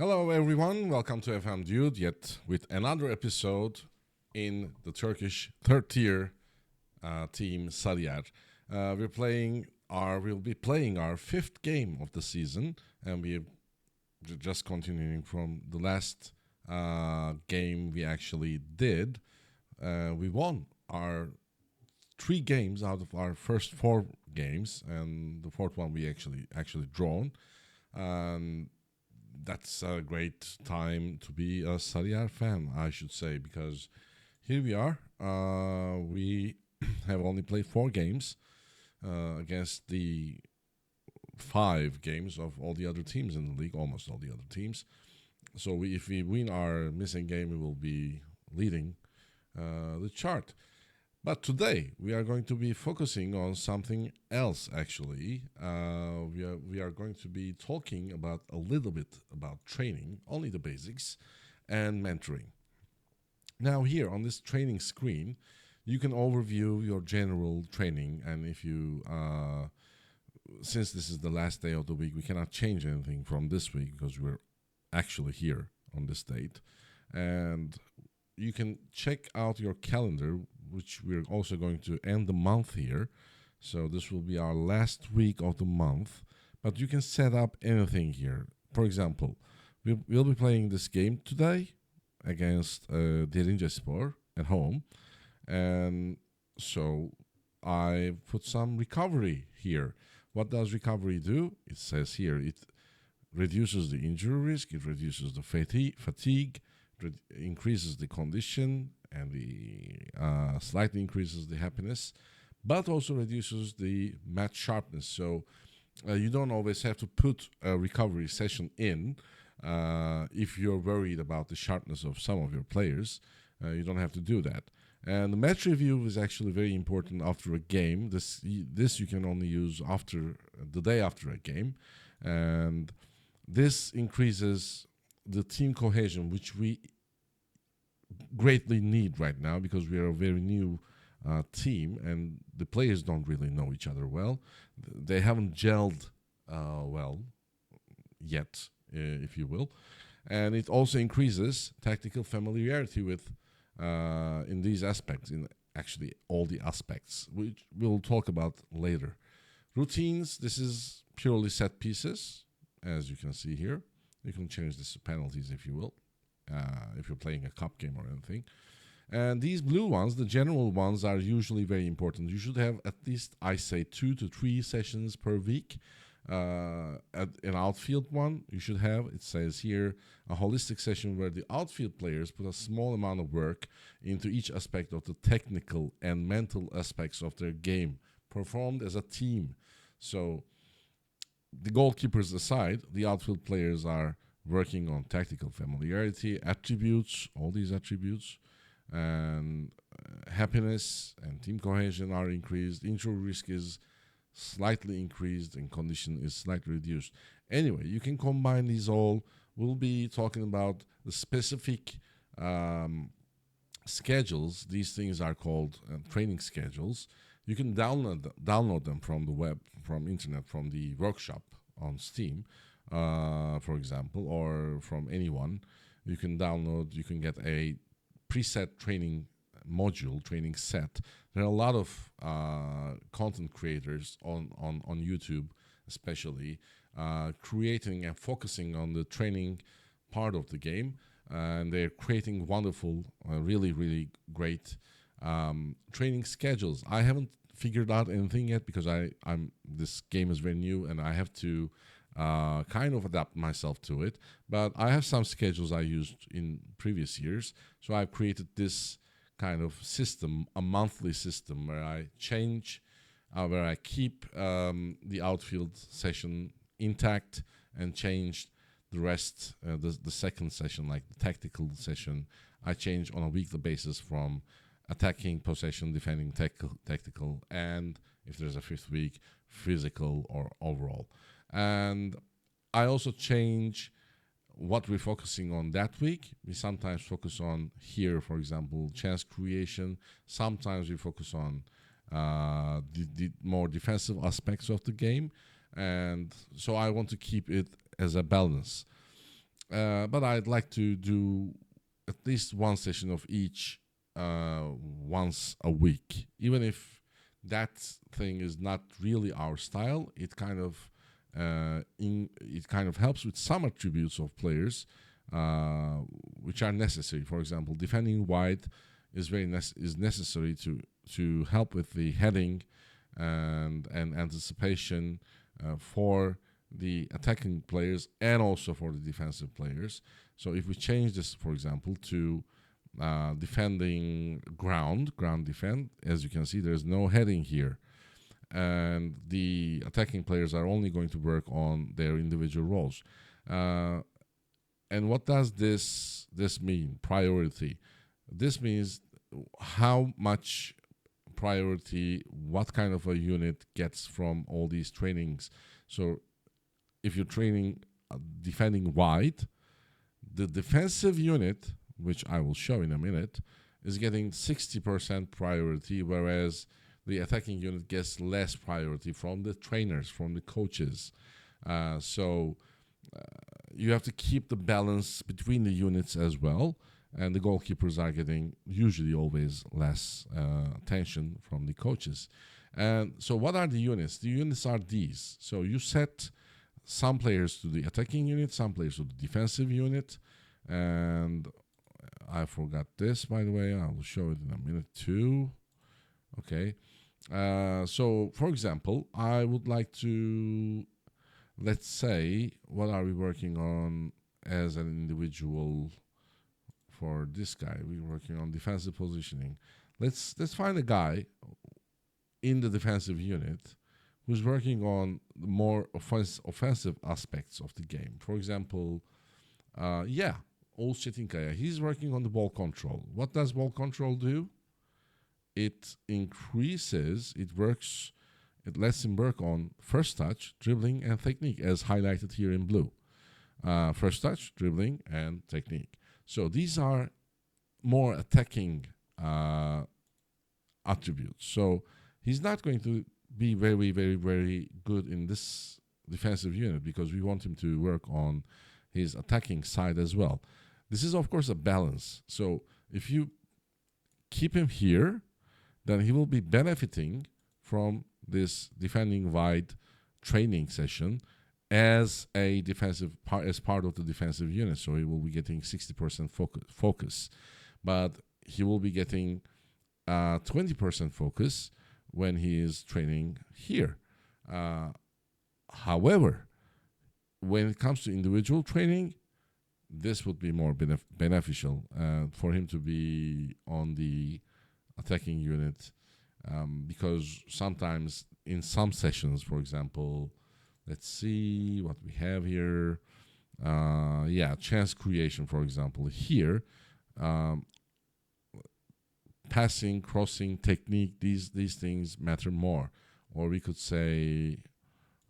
Hello everyone, welcome to FM Dude, yet with another episode in the Turkish third tier team Sarıyer. We'll be playing our fifth game of the season, and we're just continuing from the last game we actually did. We won our 3 games out of our first 4 games, and the fourth one we actually drawn. That's a great time to be a Sarıyer fan, I should say, because here we are. We have only played 4 games against the 5 games of all the other teams in the league, almost all the other teams. So if we win our missing game, we will be leading the chart. But today we are going to be focusing on something else. Actually, we are going to be talking about a little bit about training, only the basics, and mentoring. Now here on this training screen, you can overview your general training, and if you, since this is the last day of the week, we cannot change anything from this week because we're actually here on this date, and you can check out your calendar, which we're also going to end the month here. So this will be our last week of the month, but you can set up anything here. For example, we'll be playing this game today against Derincespor at home, and so I put some recovery here. What does recovery do? It says here it reduces the injury risk, it reduces the fatigue, increases the condition, and slightly increases the happiness, but also reduces the match sharpness. So you don't always have to put a recovery session in if you're worried about the sharpness of some of your players. You don't have to do that. And the match review is actually very important after a game. This you can only use after the day after a game, and this increases the team cohesion, which we greatly need right now because we are a very new team and the players don't really know each other well. They haven't gelled well yet, if you will. And it also increases tactical familiarity with in these aspects, in actually all the aspects, which we'll talk about later. Routines, this is purely set pieces, as you can see here. You can change this to penalties if you will, if you're playing a cup game or anything. And these blue ones, the general ones, are usually very important. You should have at least, I say, 2 to 3 sessions per week. An outfield one, you should have, it says here, a holistic session where the outfield players put a small amount of work into each aspect of the technical and mental aspects of their game, performed as a team. So the goalkeepers aside, the outfield players are working on tactical familiarity, attributes, all these attributes, and happiness and team cohesion are increased. Injury risk is slightly increased and condition is slightly reduced. Anyway, you can combine these all. We'll be talking about the specific schedules. These things are called training schedules. You can download them from the web, from internet, from the workshop on Steam, for example, or from anyone. You can download, you can get a preset training module, training set. There are a lot of content creators on YouTube, especially, creating and focusing on the training part of the game. And they're creating wonderful, really, really great training schedules. I haven't figured out anything yet because this game is very new and I have to kind of adapt myself to it. But I have some schedules I used in previous years, so I've created this kind of system, a monthly system where I change, where I keep the outfield session intact and change the rest, the second session, like the tactical session, I change on a weekly basis from attacking, possession, defending, tactical, and if there's a fifth week, physical or overall. And I also change what we're focusing on that week. We sometimes focus on here, for example, chance creation. Sometimes we focus on the more defensive aspects of the game. And so I want to keep it as a balance. But I'd like to do at least one session of each once a week. Even if that thing is not really our style, it kind of helps with some attributes of players which are necessary. For example, defending wide is necessary to help with the heading and anticipation for the attacking players and also for the defensive players. So if we change this, for example, to defending ground defend, as you can see, there's no heading here. And the attacking players are only going to work on their individual roles. And what does this mean? Priority. This means how much priority, what kind of a unit gets from all these trainings. So if you're training defending wide, the defensive unit, which I will show in a minute, is getting 60% priority, whereas the attacking unit gets less priority from the trainers, from the coaches. So you have to keep the balance between the units as well, and the goalkeepers are getting usually always less attention from the coaches. And so what are the units? The units are these. So you set some players to the attacking unit, some players to the defensive unit, and I forgot this, by the way. I will show it in a minute too. Okay. So, for example, I would like to, let's say, what are we working on as an individual for this guy? We're working on defensive positioning. Let's find a guy in the defensive unit who's working on the more offensive aspects of the game. For example, Oğuz Çetinkaya, he's working on the ball control. What does ball control do? It increases, it lets him work on first touch, dribbling, and technique, as highlighted here in blue. First touch, dribbling, and technique. So these are more attacking attributes. So he's not going to be very, very, very good in this defensive unit because we want him to work on his attacking side as well. This is, of course, a balance. So if you keep him here, then he will be benefiting from this defending wide training session as a defensive as part of the defensive unit. So he will be getting 60% focus, but he will be getting 20% focus when he is training here. However, when it comes to individual training, this would be more beneficial for him to be on the attacking unit because sometimes in some sessions, for example, let's see what we have here. Chance creation, for example, here. Passing, crossing, technique, these things matter more. Or we could say,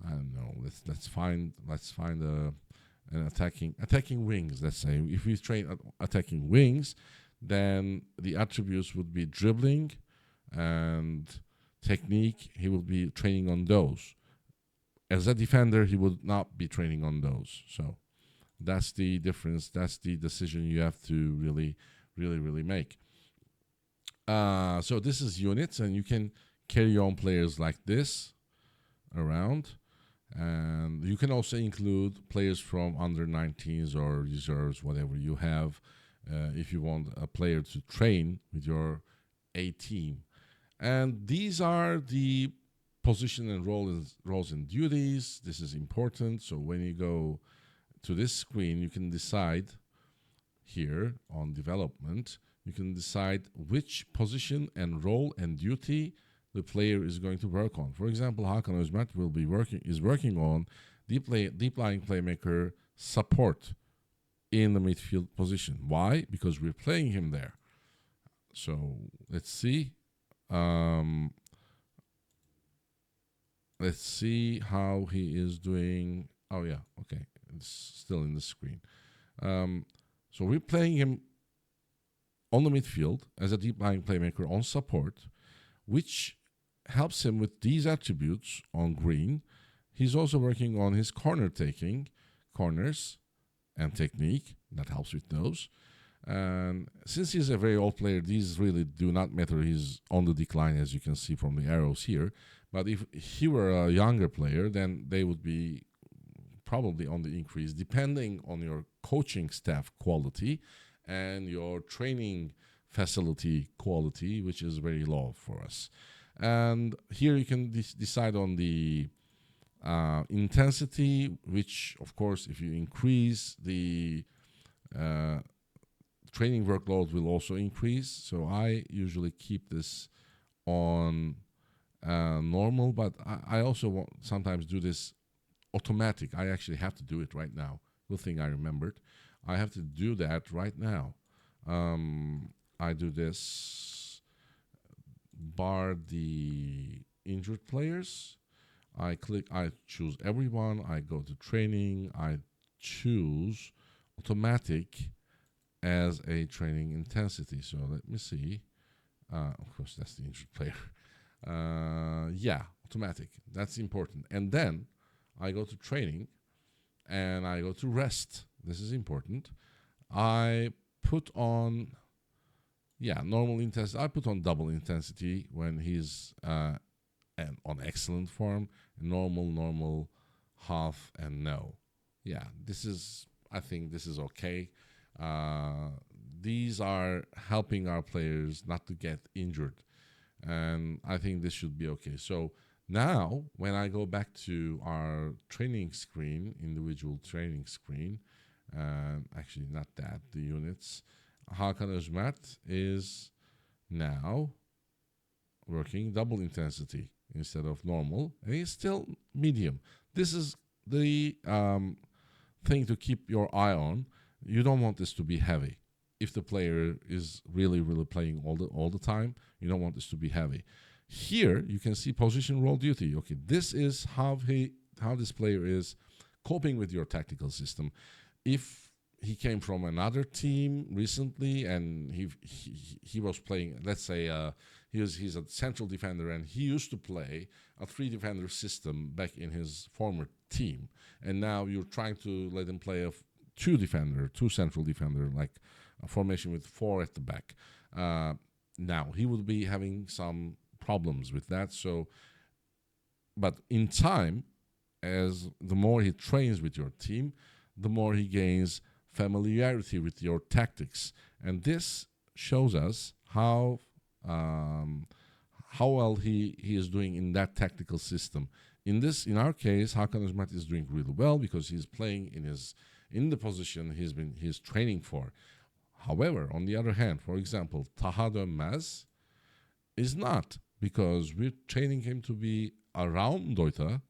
I don't know, let's find an attacking wings. Let's say if we train attacking wings, then the attributes would be dribbling and technique. He will be training on those. As a defender, he would not be training on those. So that's the difference. That's the decision you have to really, really, really make. So this is units, and you can carry on players like this around. And you can also include players from under 19s or reserves, whatever you have, if you want a player to train with your A team. And these are the position and roles and duties. This is important. So when you go to this screen, you can decide here on development, you can decide which position and role and duty the player is going to work on. For example, Hakan Özmert is working on deep lying playmaker support in the midfield position. Why? Because we're playing him there. So let's see. Let's see how he is doing. Oh yeah, okay, it's still in the screen. So we're playing him on the midfield as a deep lying playmaker on support, which helps him with these attributes on green. He's also working on his corners, and technique. That helps with those. And since he's a very old player, these really do not matter. He's on the decline, as you can see from the arrows here. But if he were a younger player, then they would be probably on the increase, depending on your coaching staff quality and your training facility quality, which is very low for us. And here you can decide on the intensity, which, of course, if you increase the training workload will also increase. So I usually keep this on normal, but I also sometimes do this automatic. I actually have to do it right now. Good thing I remembered. I have to do that right now. I do this, bar the injured players. I choose everyone. I go to training. I choose automatic as a training intensity. So let me see. Of course, that's the injured player. Yeah, automatic. That's important. And then I go to training and I go to rest. This is important. I put on, normal intensity. I put on double intensity when he's on excellent form. Normal, half, and no. Yeah, I think this is okay. These are helping our players not to get injured, and I think this should be okay. So now when I go back to our training screen, individual training screen, actually not that, the units, Hakan Özmert is now working double intensity instead of normal, and he's still medium. This is the thing to keep your eye on. You don't want this to be heavy. If the player is really playing all the time, you don't want this to be heavy. Here you can see position role duty. Okay, this is how this player is coping with your tactical system. If he came from another team recently and he was playing, let's say he's a central defender and he used to play a 3-defender system back in his former team, and now you're trying to let him play a 2 central defender, like a formation with 4 at the back. Now he would be having some problems with that. So, but in time, as the more he trains with your team, the more he gains familiarity with your tactics, and this shows us how well he is doing in that tactical system. In our case, Hakan Özmert is doing really well because he's playing in the position he's training for. However, on the other hand, for example, Taha Dönmez is not, because we're training him to be around Doita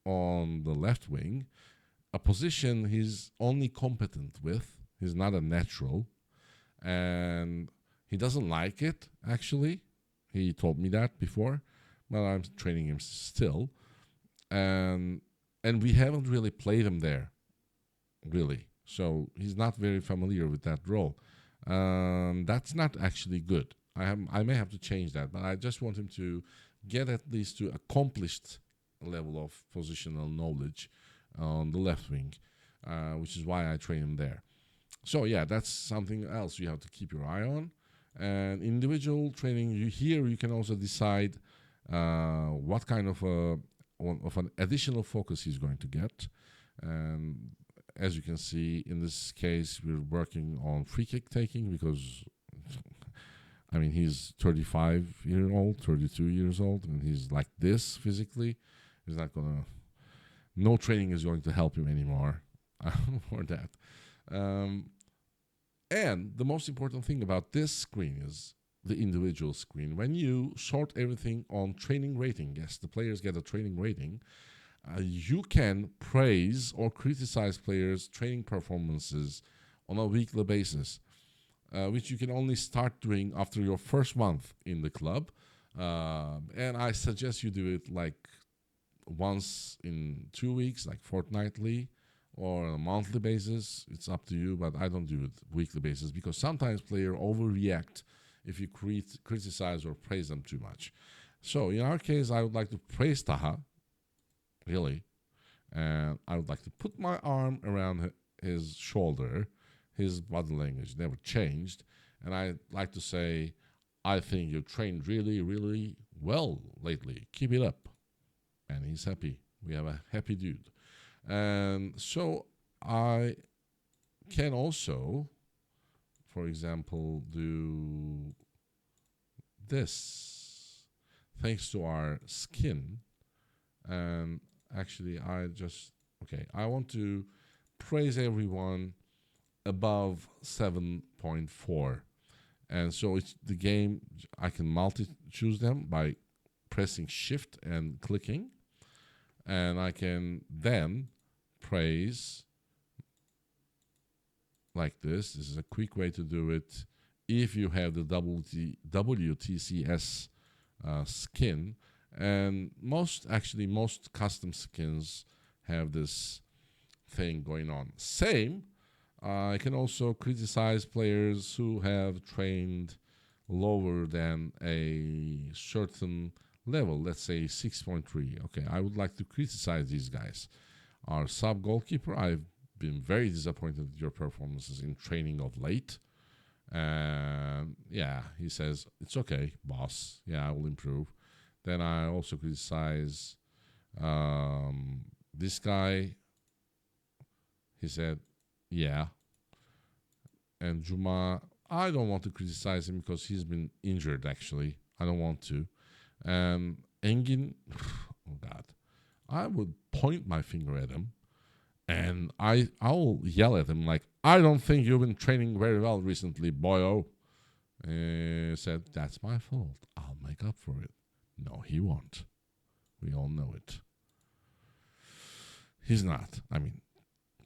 on the left wing, a position he's only competent with. He's not a natural, and he doesn't like it, actually. He told me that before, but I'm training him still. And we haven't really played him there, really. So he's not very familiar with that role. That's not actually good. I may have to change that, but I just want him to get at least to accomplished level of positional knowledge on the left wing, which is why I train him there. So yeah, that's something else you have to keep your eye on. And individual training, you can also decide what kind of an additional focus he's going to get. And as you can see, in this case, we're working on free kick taking because, I mean, he's 35-year-old, 32 years old, and he's like this physically. He's not going to, no training is going to help him anymore for that. And the most important thing about this screen is the individual screen. When you sort everything on training rating, yes, the players get a training rating, you can praise or criticize players' training performances on a weekly basis, which you can only start doing after your first month in the club. And I suggest you do it like once in 2 weeks, like fortnightly, or on a monthly basis. It's up to you, but I don't do it weekly basis because sometimes players overreact if you criticize or praise them too much. So in our case, I would like to praise Taha, really, and I would like to put my arm around his shoulder, his body language never changed. And I like to say, I think you trained really, really well lately. Keep it up. And he's happy. We have a happy dude. And so I can also, for example, do this thanks to our skin. And actually, I want to praise everyone above 7.4. And so it's the game, I can multi-choose them by pressing shift and clicking. And I can then praise like this. This is a quick way to do it. If you have the WTCS skin, and most custom skins have this thing going on. Same, I can also criticize players who have trained lower than a certain level, let's say 6.3. Okay, I would like to criticize these guys. Our sub goalkeeper, I've been very disappointed with your performances in training of late. And yeah, he says, it's okay, boss. Yeah, I will improve. Then I also criticize this guy. He said, yeah. And Juma, I don't want to criticize him because he's been injured, actually. I don't want to. And Engin, oh God, I would point my finger at him. And I'll yell at him like, I don't think you've been training very well recently, boyo. Said, that's my fault. I'll make up for it. No, he won't. We all know it. He's not. I mean,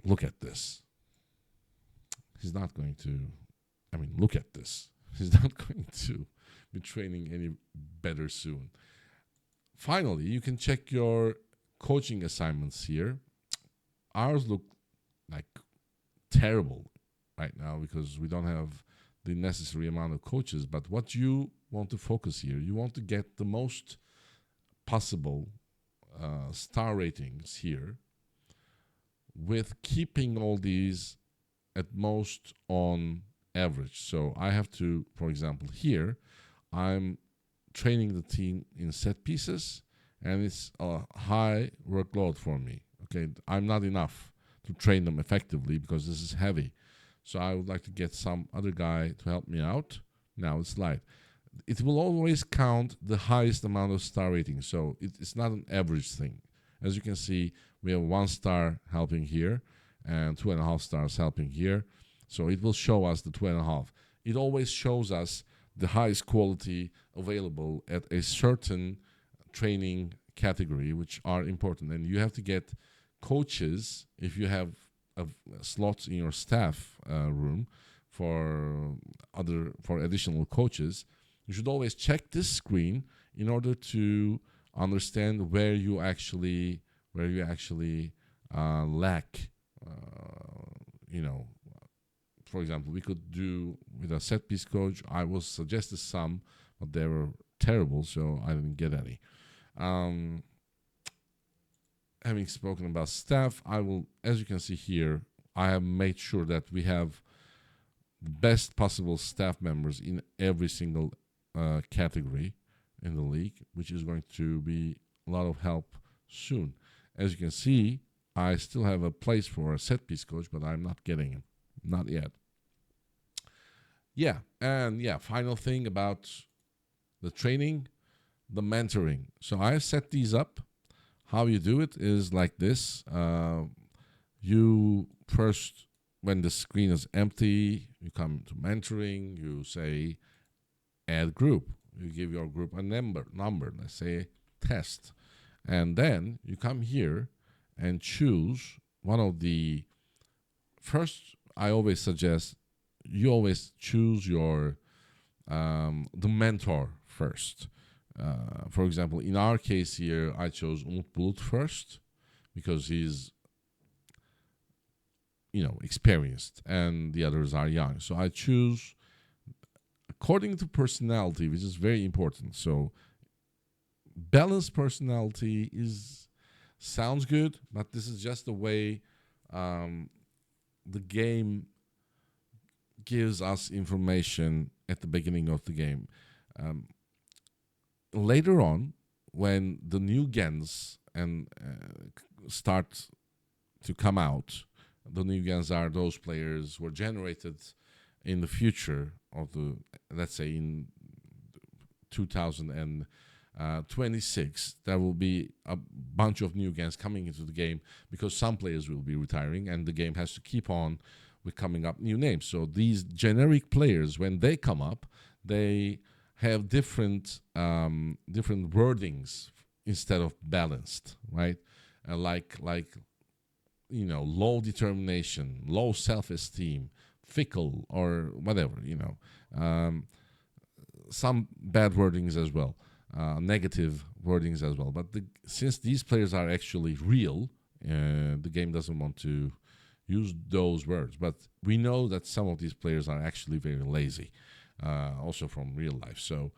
look at this. He's not going to, look at this. He's not going to be training any better soon. Finally, you can check your coaching assignments here. Ours look like terrible right now because we don't have the necessary amount of coaches. But what you want to focus here, you want to get the most possible star ratings here with keeping all these at most on average. So I have to, for example, here, I'm training the team in set pieces and it's a high workload for me. Okay, I'm not enough to train them effectively because this is heavy. So I would like to get some other guy to help me out. Now it's light. It will always count the highest amount of star rating. So it's not an average thing. As you can see, we have 1 star helping here and 2.5 stars helping here. So it will show us the 2.5. It always shows us the highest quality available at a certain training category, which are important. And you have to get coaches, if you have slots in your staff room for additional coaches, you should always check this screen in order to understand where you actually lack. For example, we could do with a set piece coach. I was suggested some, but they were terrible, so I didn't get any. Having spoken about staff, I will, as you can see here, I have made sure that we have the best possible staff members in every single category in the league, which is going to be a lot of help soon. As you can see, I still have a place for a set piece coach, but I'm not getting him. Not yet. Final thing about the training, the mentoring. So I set these up. How you do it is like this. You first, when the screen is empty, you come to mentoring, you say add group. You give your group a number, let's say test. And then you come here and choose one of the first. I always suggest you always choose your the mentor first. For example, in our case here, I chose Umut Bulut first because he's experienced and the others are young. So I choose according to personality, which is very important. So balanced personality sounds good, but this is just the way the game gives us information at the beginning of the game. Later on, when the new gens and start to come out, the new gens are those players who were generated in the future of the, let's say in 2026, there will be a bunch of new gens coming into the game because some players will be retiring and the game has to keep on with coming up new names. So these generic players, when they come up, they have different wordings instead of balanced, right? Like low determination, low self-esteem, fickle, or whatever, some bad wordings as well, negative wordings as well. But since these players are actually real, the game doesn't want to use those words. But we know that some of these players are actually very lazy, also from real life. So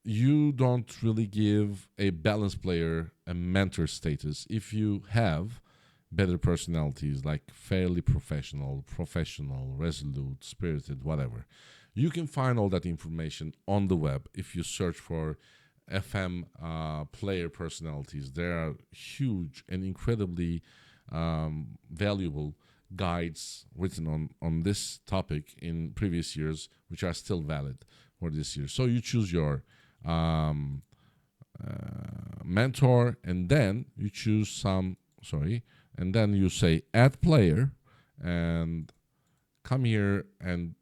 you don't really give a balanced player a mentor status if you have better personalities like fairly professional, resolute, spirited, whatever. You can find all that information on the web if you search for FM player personalities. There are huge and incredibly valuable guides written on this topic in previous years, which are still valid for this year. So you choose your mentor, and then you choose and then you say add player, and come here, and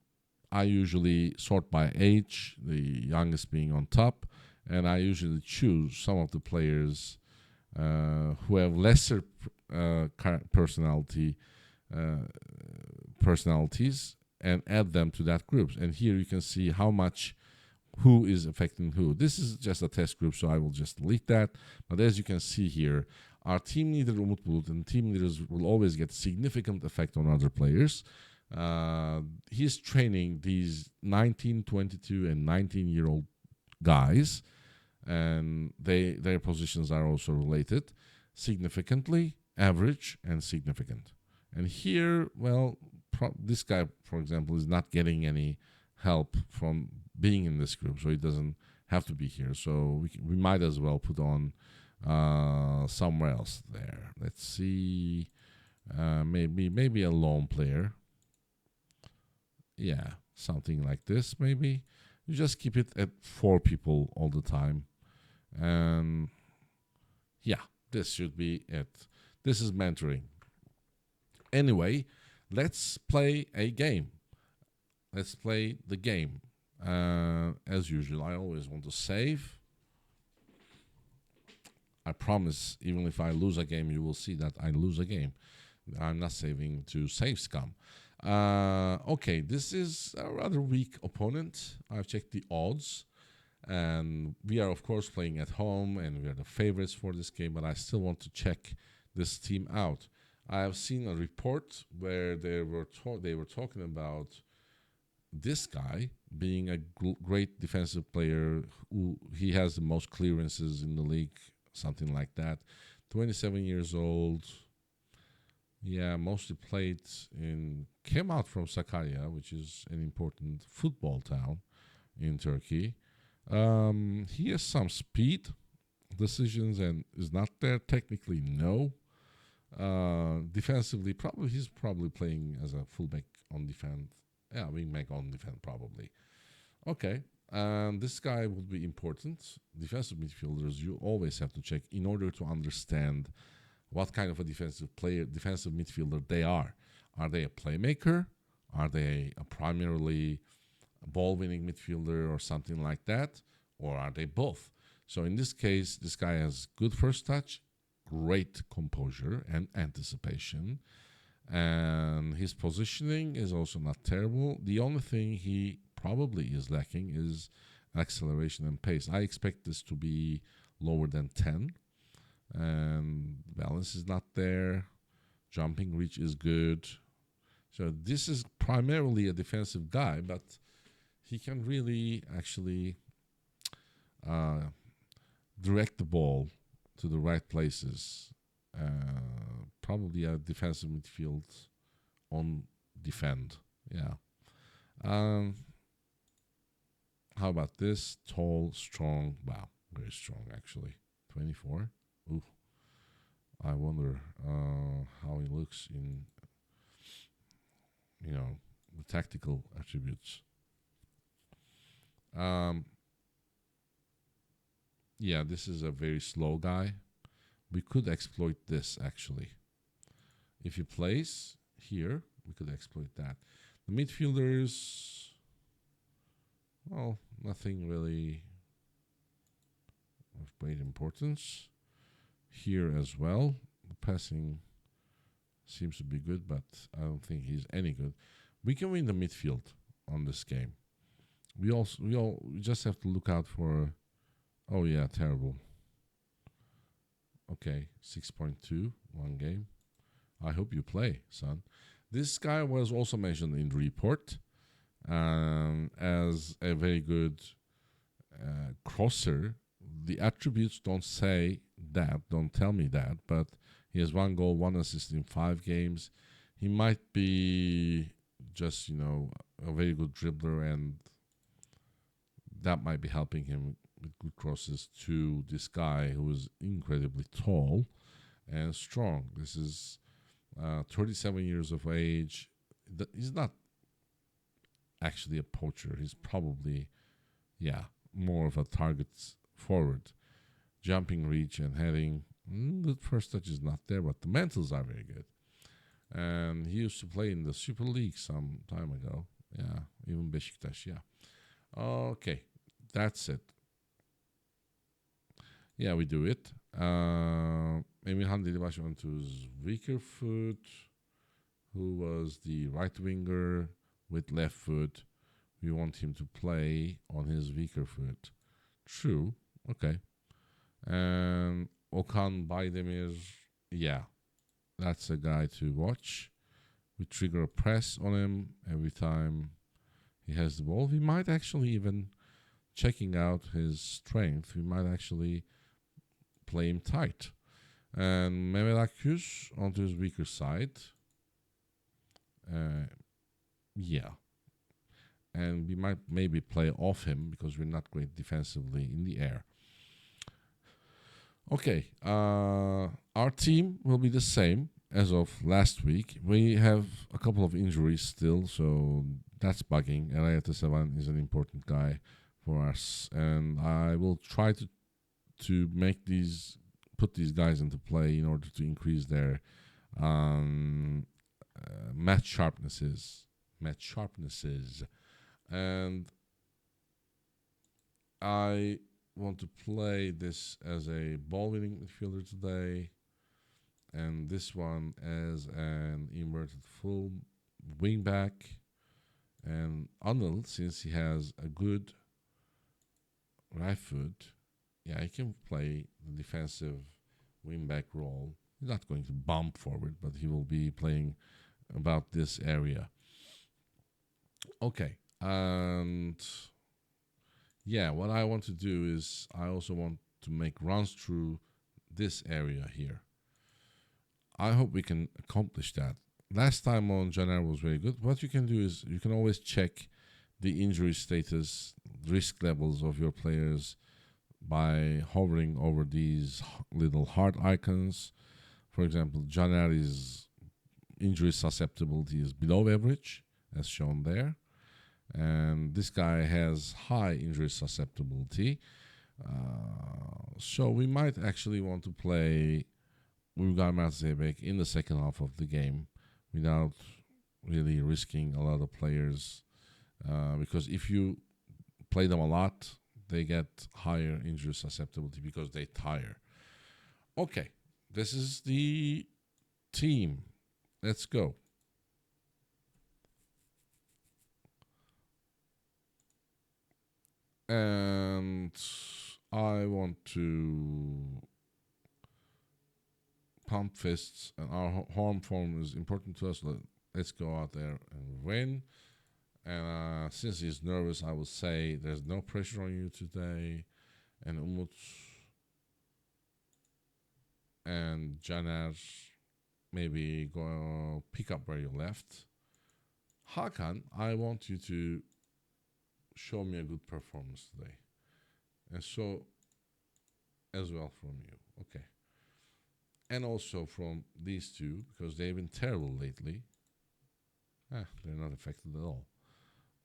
I usually sort by age, the youngest being on top, and I usually choose some of the players who have lesser personalities and add them to that group. And here you can see how much who is affecting who. This is just a test group, so I will just delete that. But as you can see here, our team leader Umut Bulut and team leaders will always get significant effect on other players. He's training these 19, 22, and 19-year-old guys, and their positions are also related significantly, average, and significant. And here, well, this guy, for example, is not getting any help from being in this group, so he doesn't have to be here. So we might as well put on somewhere else there. Let's see, maybe a lone player. Yeah, something like this. Maybe you just keep it at 4 people all the time, and yeah, this should be it. This is mentoring. Anyway, let's play a game. Let's play the game. As usual, I always want to save. I promise, even if I lose a game, you will see that I lose a game. I'm not saving to save scum. Okay, this is a rather weak opponent. I've checked the odds, and we are of course playing at home, and we are the favorites for this game, but I still want to check this team out. I have seen a report where they were talking about this guy being a great defensive player. He has the most clearances in the league, something like that. 27 years old. Yeah, mostly came out from Sakarya, which is an important football town in Turkey. He has some speed, decisions, and is not there technically, no. Defensively, he's probably playing as a fullback on defense. Yeah, wingback on defense probably. Okay, this guy will be important. Defensive midfielders, you always have to check in order to understand what kind of a defensive midfielder they are. Are they a playmaker? Are they a primarily ball-winning midfielder or something like that? Or are they both? So in this case, this guy has good first touch, great composure and anticipation, and his positioning is also not terrible. The only thing he probably is lacking is acceleration and pace. I expect this to be lower than 10, and balance is not there. Jumping reach is good. So this is primarily a defensive guy, but he can really actually direct the ball to the right places, probably a defensive midfield on defend. Yeah. How about this? Tall, strong. Wow, very strong actually. 24. Ooh. I wonder how he looks in, the tactical attributes. Yeah, this is a very slow guy. We could exploit this actually. If he plays here, we could exploit that. The midfielders, well, nothing really of great importance. Here as well, the passing seems to be good, but I don't think he's any good. We can win the midfield on this game. We just have to look out for. Oh yeah, terrible. Okay, 6.2 one game. I hope you play, son. This guy was also mentioned in the report as a very good crosser. The attributes don't say that, don't tell me that, but he has 1 goal, 1 assist in 5 games. He might be just, a very good dribbler, and that might be helping him with good crosses to this guy who is incredibly tall and strong. This is 37 years of age. He's not actually a poacher. He's probably, more of a target forward. Jumping reach and heading. The first touch is not there, but the mentals are very good. And he used to play in the Super League some time ago. Yeah, even Beşiktaş, yeah. Okay, that's it. Yeah, we do it. Emirhan Delibaş went to his weaker foot, who was the right winger with left foot. We want him to play on his weaker foot. True. Okay. And Okan Baydemir, yeah, that's a guy to watch. We trigger a press on him every time he has the ball. We might actually even, checking out his strength, we might actually play him tight. And Mehmet Akgüz onto his weaker side. Yeah. And we might maybe play off him because we're not great defensively in the air. Okay. Our team will be the same as of last week. We have a couple of injuries still, so that's bugging. Eray Ataseven is an important guy for us. And I will try to put these guys into play in order to increase their match sharpnesses. And I want to play this as a ball-winning midfielder today, and this one as an inverted full wing-back. And Anil, since he has a good right foot, he can play the defensive wing-back role. He's not going to bump forward, but he will be playing about this area. Okay. And what I want to do is I also want to make runs through this area here. I hope we can accomplish that. Last time on Caner was very good. What you can do is you can always check the injury status, risk levels of your players by hovering over these little heart icons. For example, Caner's injury susceptibility is below average, as shown there. And this guy has high injury susceptibility. So we might actually want to play Uygar Mertzeybek in the second half of the game without really risking a lot of players. Because if you play them a lot, they get higher injury susceptibility because they tire. Okay, this is the team. Let's go. And I want to pump fists, and our home form is important to us. Let's go out there and win. And since he's nervous, I will say there's no pressure on you today. And Umut and Caner maybe go pick up where you left. Hakan, I want you to show me a good performance today. And so, as well from you. Okay. And also from these two, because they've been terrible lately. They're not affected at all.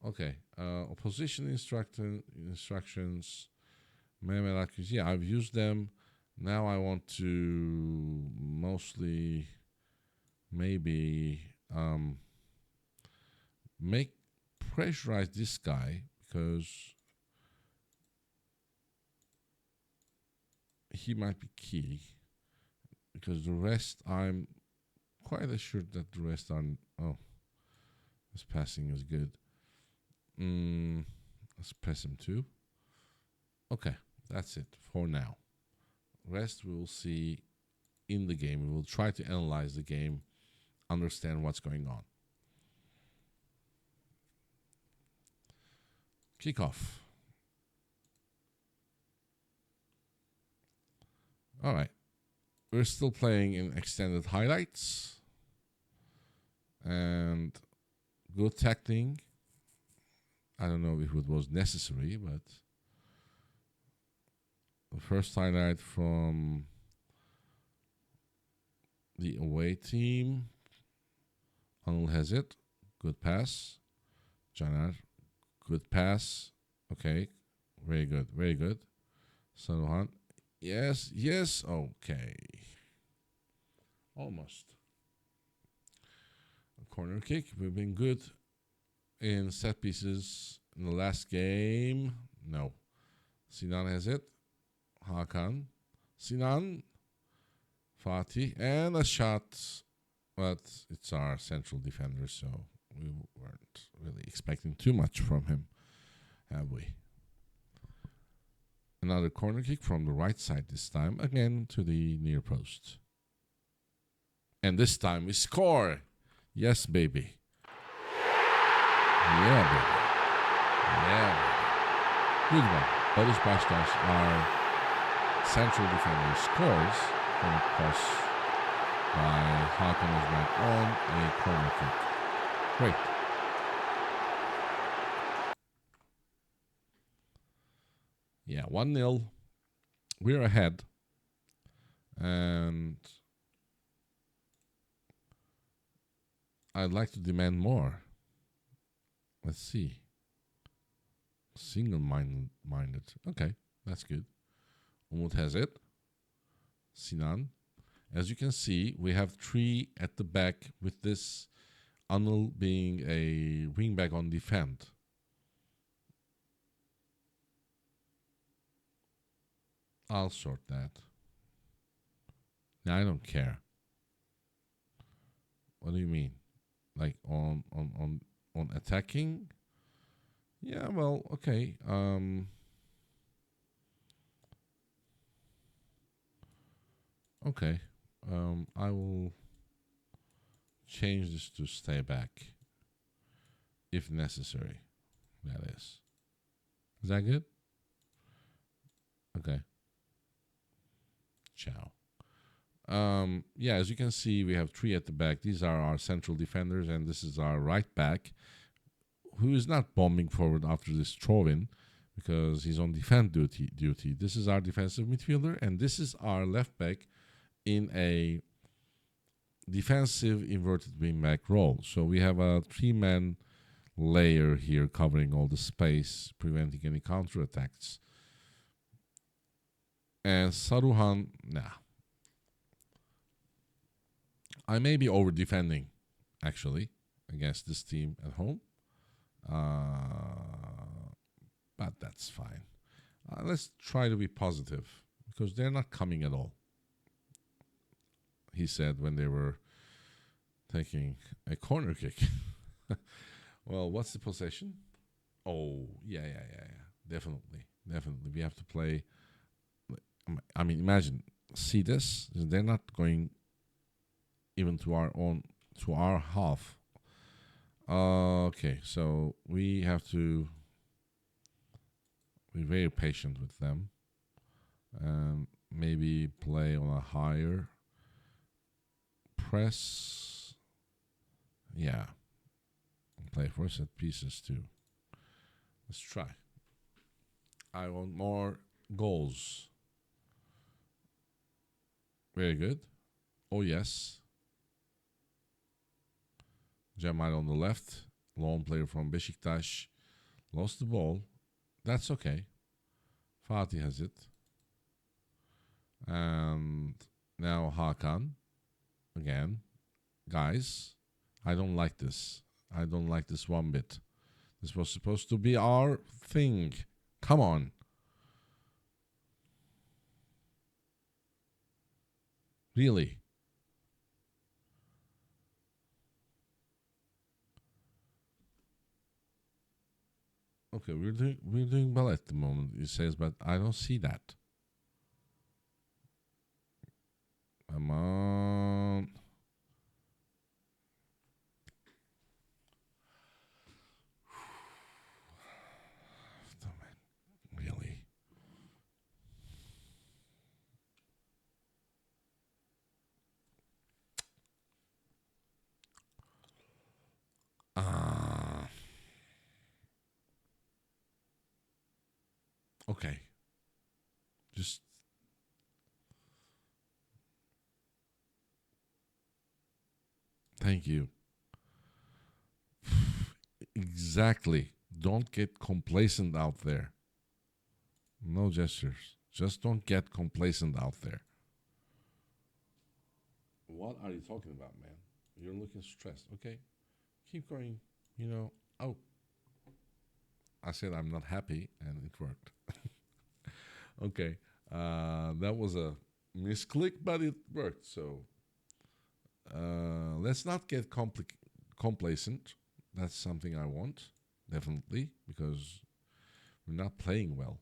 Okay. Opposition instructions. Yeah, I've used them. Now I want to mostly maybe pressurize this guy, because he might be key. Because the rest, I'm quite assured that the rest are. Oh, this passing is good. Let's press him too. Okay, that's it for now. Rest we will see in the game. We will try to analyze the game, understand what's going on. Kickoff. All right. We're still playing in extended highlights. And good tackling. I don't know if it was necessary, but the first highlight from the away team. Anıl has it. Good pass. Caner. Good pass. Okay. Very good. Very good. Saruhan. Yes. Yes. Okay. Almost. A corner kick. We've been good in set pieces in the last game. No. Sinan has it. Hakan. Sinan. Fatih. And a shot. But it's our central defender, so we weren't really expecting too much from him, have we? Another corner kick from the right side this time, again to the near post. And this time we score. Yes, baby. Yeah, baby. Yeah, baby. Good one. Barış Baştaş, our central defender, scores from a cross by Hakan Özberk on a corner kick. Great. Yeah, 1-0. We're ahead. And I'd like to demand more. Let's see. Single-minded. Okay, that's good. Umut has it. Sinan. As you can see, we have 3 at the back, with this Anıl being a wingback on defend. I'll sort that. I don't care. What do you mean? Like on attacking? Yeah, well, okay. Okay. I will change this to stay back if necessary. That is. Is that good? Okay. Ciao. Yeah, as you can see, we have 3 at the back. These are our central defenders, and this is our right back, who is not bombing forward after this throw-in because he's on defend duty. This is our defensive midfielder, and this is our left back in a defensive inverted wingback role. So we have a 3-man layer here covering all the space, preventing any counterattacks. And Saruhan, nah. I may be over defending, actually, against this team at home. But that's fine. Let's try to be positive, because they're not coming at all, he said when they were taking a corner kick. Well, what's the possession? Oh, yeah. Definitely. We have to play. I mean, imagine, see this? They're not going even to our half. Okay, so we have to be very patient with them and maybe play on a higher press. Yeah. Play for set pieces too. Let's try. I want more goals. Very good. Oh, yes. Cemal on the left. Lone player from Beşiktaş. Lost the ball. That's okay. Fatih has it. And now Hakan. Again. Guys, I don't like this. I don't like this one bit. This was supposed to be our thing. Come on. Really? Okay, we're doing well at the moment, it says, but I don't see that. Come on. Really? Okay. Just thank you. Exactly. Don't get complacent out there. No gestures. Just don't get complacent out there. What are you talking about, man? You're looking stressed. Okay. Keep going. Oh. I said I'm not happy, and it worked. Okay. That was a misclick, but it worked. So let's not get complacent. That's something I want, definitely, because we're not playing well.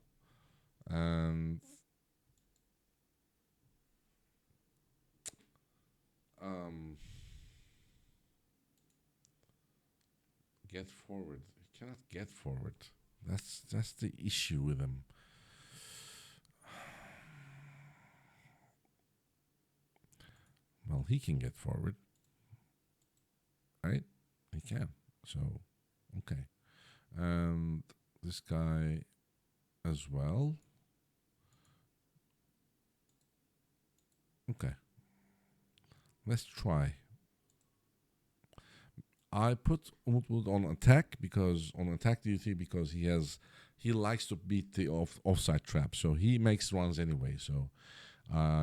And get forward. He cannot get forward. That's the issue with him. Well, he can get forward, right? He can. So, okay. And this guy as well. Okay. Let's try. I put Umut on attack duty because he likes to beat the offside trap. So he makes runs anyway. So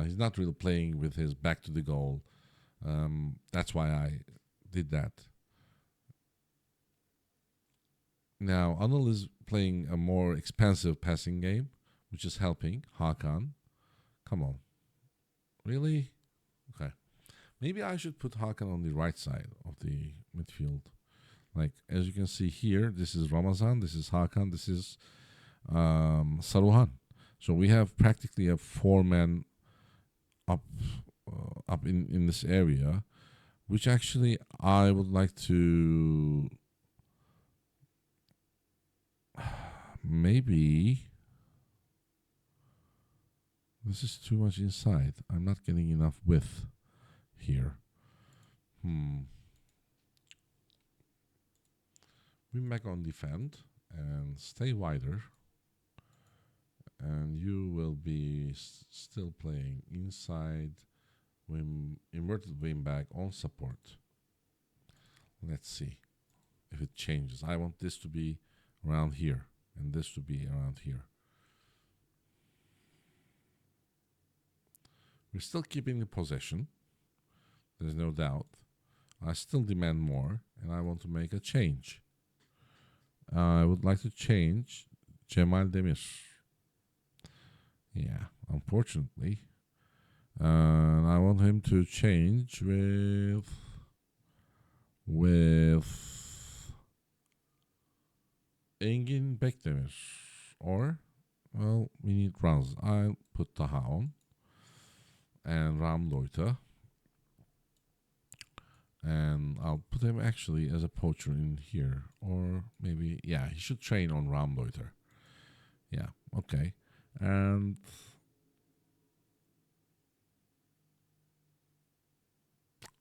he's not really playing with his back to the goal. That's why I did that. Now Anıl is playing a more expensive passing game, which is helping Hakan. Come on. Really? Okay. Maybe I should put Hakan on the right side of the midfield. Like, as you can see here, this is Ramazan, this is Hakan, this is Saruhan. So we have practically a 4-man up in this area, which actually I would like to maybe this is too much inside. I'm not getting enough width here. We back on defend and stay wider, and you will be still playing inside inverted wing back on support. Let's see if it changes. I want this to be around here and this to be around here. We're still keeping the possession. There's no doubt. I still demand more, and I want to make a change. I would like to change Cemal Demir. Yeah, unfortunately. And I want him to change with Engin Bekdemir. Or, well, we need runs. I'll put Taha on. And Ram Loita. And I'll put him actually as a poacher in here. Or maybe, yeah, he should train on Ram Loiter. Yeah, okay. And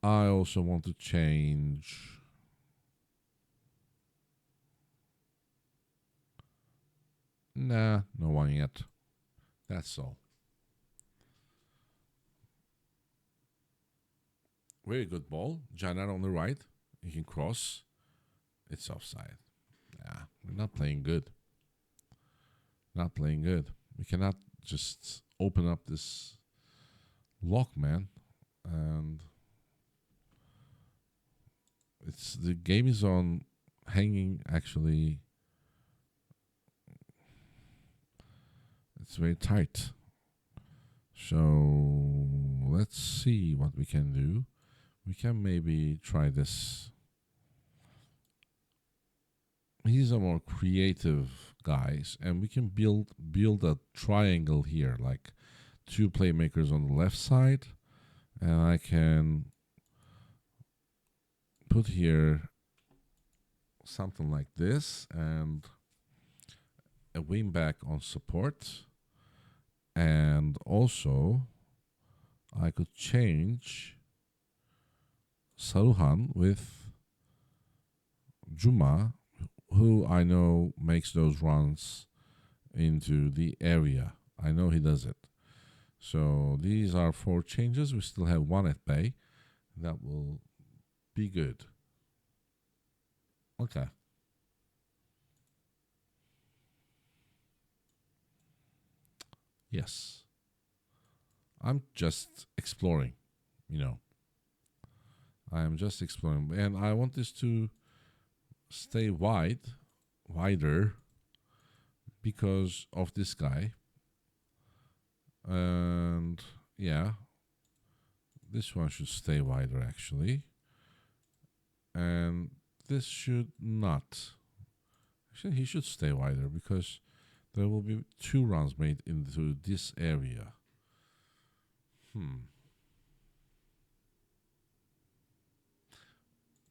I also want to change. Nah, no one yet. That's all. Very good ball. Caner on the right. He can cross. It's offside. Yeah, we're not playing good. Not playing good. We cannot just open up this lock, man. And the game is on hanging, actually. It's very tight. So let's see what we can do. We can maybe try this. He's a more creative guy, and we can build a triangle here, like 2 playmakers on the left side, and I can put here something like this, and a wing back on support, and also I could change Saruhan with Juma, who I know makes those runs into the area. I know he does it. So these are 4 changes. We still have 1 at bay. That will be good. Okay. Yes. I'm just exploring, you know. I am just exploring. And I want this to stay wider, because of this guy. And yeah, this one should stay wider, actually. And this should not. Actually, he should stay wider, because there will be 2 runs made into this area.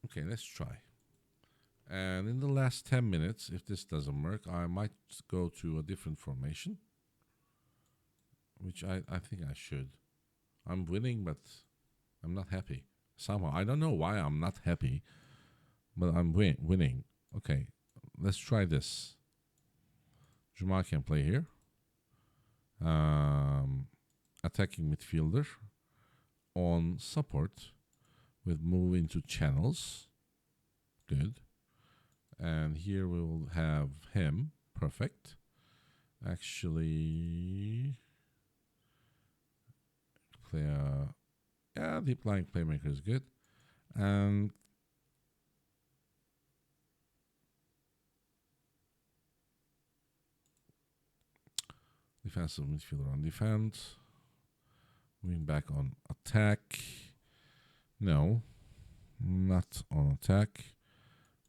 Okay, let's try. And in the last 10 minutes, if this doesn't work, I might go to a different formation, which I think I should. I'm winning, but I'm not happy. Somehow, I don't know why I'm not happy, but I'm winning. Okay, let's try this. Juma can play here. Attacking midfielder on support with move into channels. Good. And here we will have him. Perfect. Actually, deep lying playmaker is good. And defensive midfielder on defense. Wing back on attack. No, not on attack.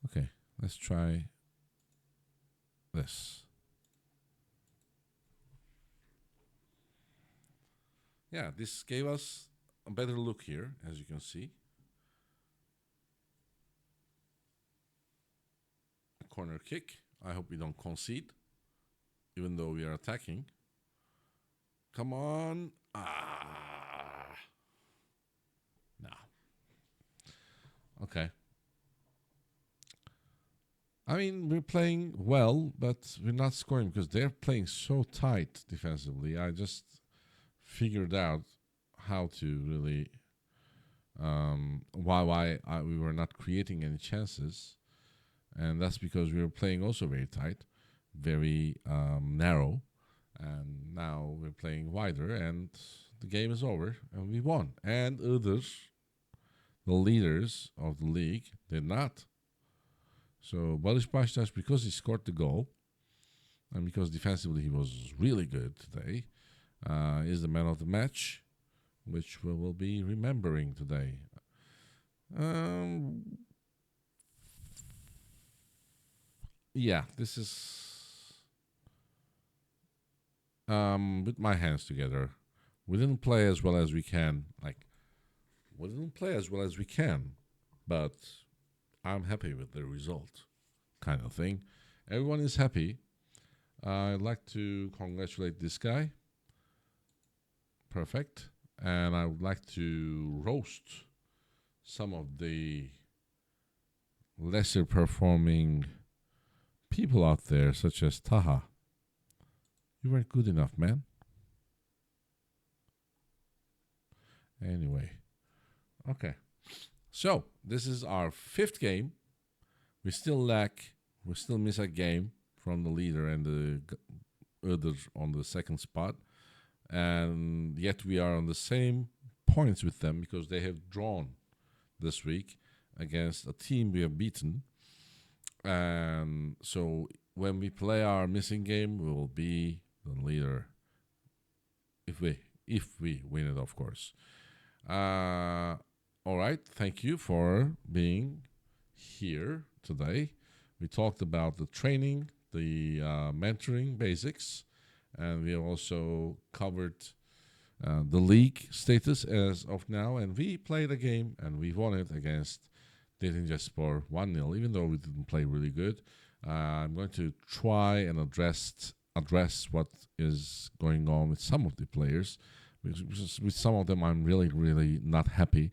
Okay, let's try this. Yeah, this gave us a better look here, as you can see. A corner kick. I hope we don't concede, even though we are attacking. Come on. No. Okay. I mean, we're playing well, but we're not scoring because they're playing so tight defensively. I just figured out how to really why we were not creating any chances, and that's because we were playing also very tight, very narrow, and now we're playing wider, and the game is over, and we won. And Igdır, the leaders of the league, did not. So Barış Baştaş, because he scored the goal, and because defensively he was really good today, is the man of the match, which we will be remembering today. Yeah, this is with my hands together. We didn't play as well as we can. But I'm happy with the result, kind of thing. Everyone is happy. I'd like to congratulate this guy. Perfect. And I would like to roast some of the lesser performing people out there, such as Taha. You weren't good enough, man. Anyway, okay. So this is our 5th game. We still miss a game from the leader and the Igdır on the 2nd spot, and yet we are on the same points with them because they have drawn this week against a team we have beaten. And so when we play our missing game, we will be the leader if we win it, of course. All right, thank you for being here today. We talked about the training, the mentoring basics, and we also covered the league status as of now. And we played a game and we won it against Derincespor 1-0, even though we didn't play really good. I'm going to try and address what is going on with some of the players. Because with some of them, I'm really, really not happy.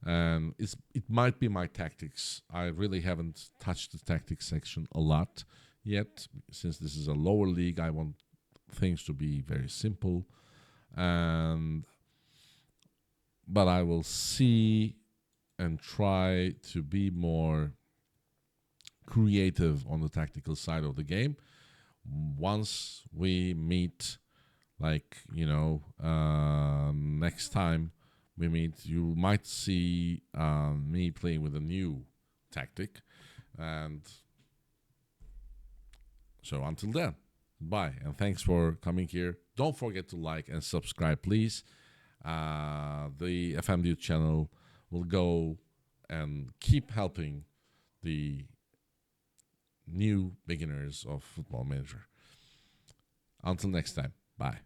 And it might be my tactics. I really haven't touched the tactics section a lot yet. Since this is a lower league, I want things to be very simple. But I will see and try to be more creative on the tactical side of the game. Once we meet, next time we meet, you might see me playing with a new tactic. And so until then, bye, and thanks for coming here. Don't forget to like and subscribe, please. The FMD channel will go and keep helping the new beginners of Football Manager. Until next time, bye.